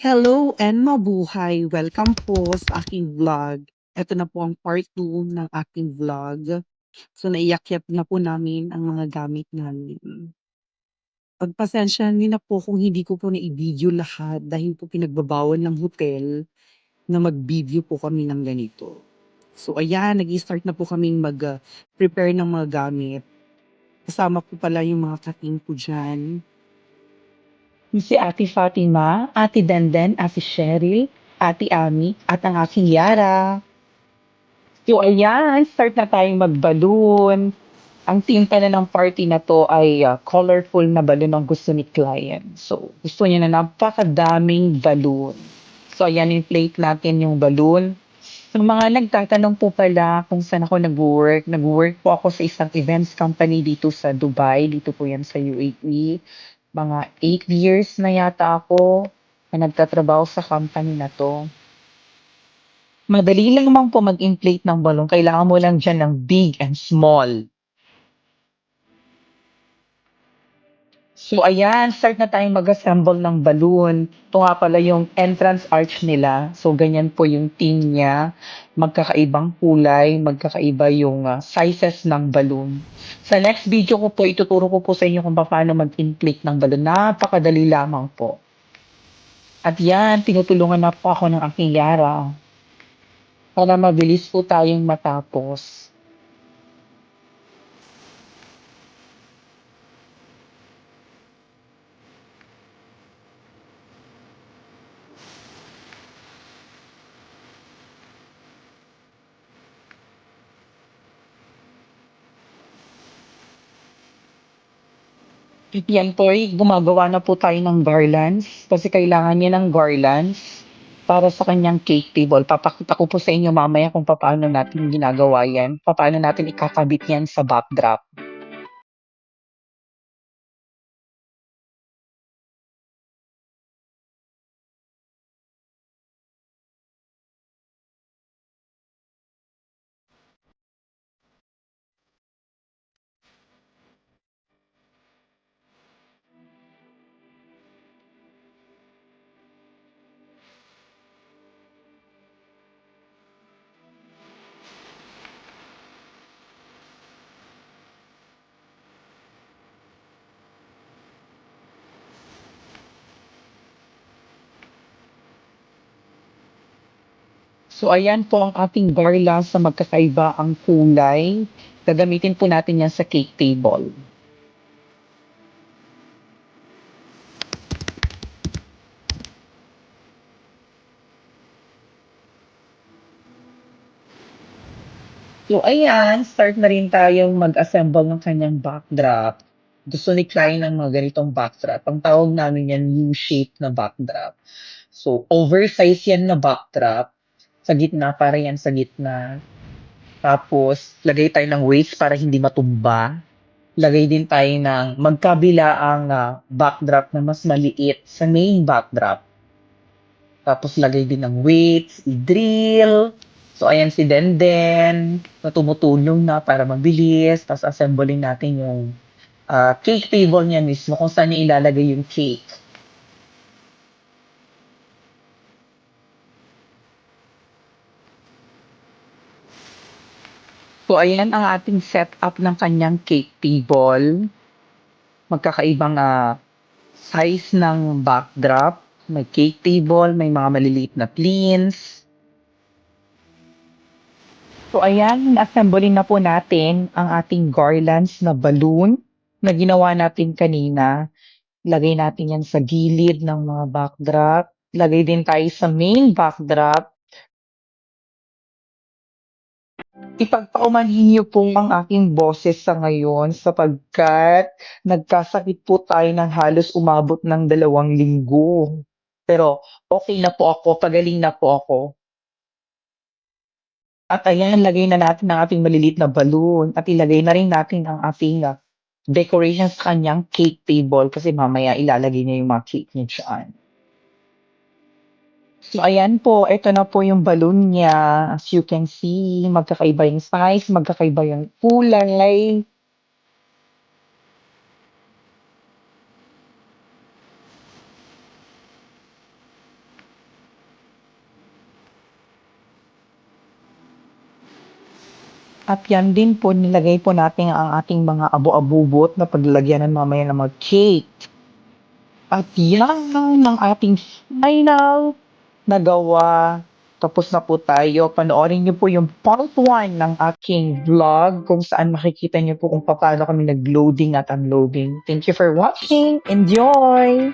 Hello and mabuhay! Welcome po sa aking vlog. Ito na po ang part 2 ng aking vlog. So naiyakyat na po namin ang mga gamit namin. Pagpasensyahan niyo na po kung hindi ko po na-video lahat dahil po pinagbabawal ng hotel na mag-video po kami ng ganito. So ayan, nag-start na po kaming mag-prepare ng mga gamit. Kasama po pala yung mga kating ko dyan. Si Ate Fatima, Ate Denden, Ate Cheryl, Ate Ami, at ang aking Yara. So ayan, start na tayong mag-balloon. Ang theme pala ng party na to ay colorful na balloon ang gusto ni client. So gusto niya na napakadaming balloon. So ayan, inflate natin yung balloon. So mga nagtatanong po pala kung saan ako nag-work. Nag-work po ako sa isang events company dito sa Dubai. Dito po yan sa UAE. Mga 8 years na yata ako na nagtatrabaho sa company na to. Madali lang naman po mag-inflate ng balloon. Kailangan mo lang dyan ng big and small. So ayan, start na tayong mag-assemble ng balloon. Ito nga pala yung entrance arch nila. So ganyan po yung theme niya. Magkakaibang kulay, magkakaiba yung sizes ng balloon. Sa next video ko po, ituturo ko po sa inyo kung paano mag-inflate ng balloon. Napakadali lamang po. At yan, tinutulungan na po ako ng aking Yara para mabilis po tayong matapos. At yan po, gumagawa na po tayo ng garlands kasi kailangan niya ng garlands para sa kanyang cake table. Papakita ko po sa inyo mamaya kung paano natin ginagawa yan, paano natin ikakabit yan sa backdrop. So ayan po ang ating garlands na magkakaiba ang kulay. Gagamitin po natin yan sa cake table. So ayan, start na rin tayong mag-assemble ng kanyang backdrop. Gusto ni client ng mga ganitong backdrop. Ang tawag namin yan U-shape na backdrop. So oversize yan na backdrop. Sa gitna, para yan sa gitna. Tapos, lagay tayo ng weights para hindi matumba. Lagay din tayo ng magkabila ang backdrop na mas maliit sa main backdrop. Tapos lagay din ng weights, i-drill. So ayan si Denden na tumutulong na para mabilis. Tapos assembling natin yung cake table niya mismo kung saan niya ilalagay yung cake. So ayan ang ating setup ng kanyang cake table. Magkakaibang size ng backdrop. May cake table, may mga maliliit na planes. So ayan, assembling na po natin ang ating garlands na balloon na ginawa natin kanina. Lagay natin yan sa gilid ng mga backdrop. Lagay din tayo sa main backdrop. Ipagpaumanhin niyo po ang aking boses sa ngayon sapagkat nagkasakit po tayo ng halos umabot ng 2 linggo. Pero okay na po ako, pagaling na po ako. At ayan, lagay na natin ang ating maliliit na balloon at ilagay na rin natin ang ating decoration sa kanyang cake table kasi mamaya ilalagay niya yung mga cake niya dyan. So ayan po, ito na po yung balloon niya. As you can see, magkakaiba yung size, magkakaiba yung kulay. At yan din po, nilagay po natin ang ating mga abo-abubot na paglalagyan ng mamaya ng mga cake. At yan ang ating final na gawa. Tapos na po tayo. Panoorin niyo po yung part 1 ng aking vlog kung saan makikita niyo po kung paano kami nag-loading at unloading. Thank you for watching. Enjoy!